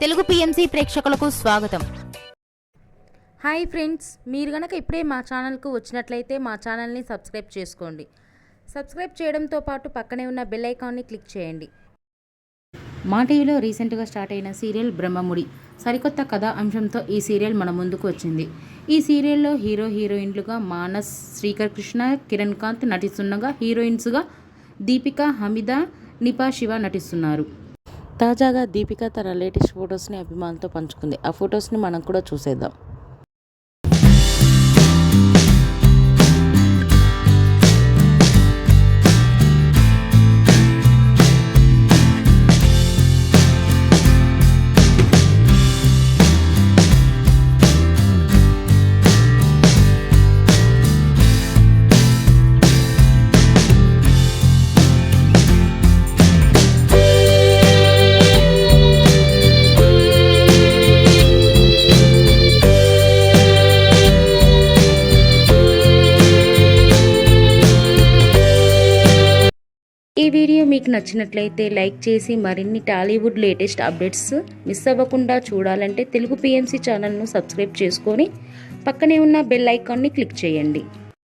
Telugu PMC ప్రేక్షకులకు స్వాగతం. Hi friends, మీరు గనక ఇప్పుడే మా ఛానల్కు వచ్చినట్లయితే మా ఛానల్ని సబ్స్క్రైబ్ చేసుకోండి. సబ్స్క్రైబ్ చేయడంతో పాటు పక్కనే ఉన్న బెల్ ఐకాన్ని క్లిక్ చేయండి. మా టీవీలో రీసెంట్గా స్టార్ట్ అయిన సీరియల్ బ్రహ్మముడి సరికొత్త కథా అంశంతో ఈ సీరియల్ మన ముందుకు వచ్చింది. ఈ సీరియల్లో హీరోయిన్లుగా మానస్, శ్రీకర్ కృష్ణ, కిరణ్ కాంత్ నటిస్తుండగా హీరోయిన్స్గా దీపిక, హమీద, నిపా శివ నటిస్తున్నారు. తాజాగా దీపిక తన లేటెస్ట్ ఫొటోస్ని అభిమానులతో పంచుకుంది. ఆ ఫొటోస్ని మనం కూడా చూసేద్దాం. ఈ వీడియో మీకు నచ్చినట్లయితే లైక్ చేసి మరిన్ని టాలీవుడ్ లేటెస్ట్ అప్డేట్స్ మిస్ అవ్వకుండా చూడాలంటే తెలుగు పిఎంసి ఛానల్ను సబ్స్క్రైబ్ చేసుకొని పక్కనే ఉన్న బెల్ ఐకాన్ని క్లిక్ చేయండి.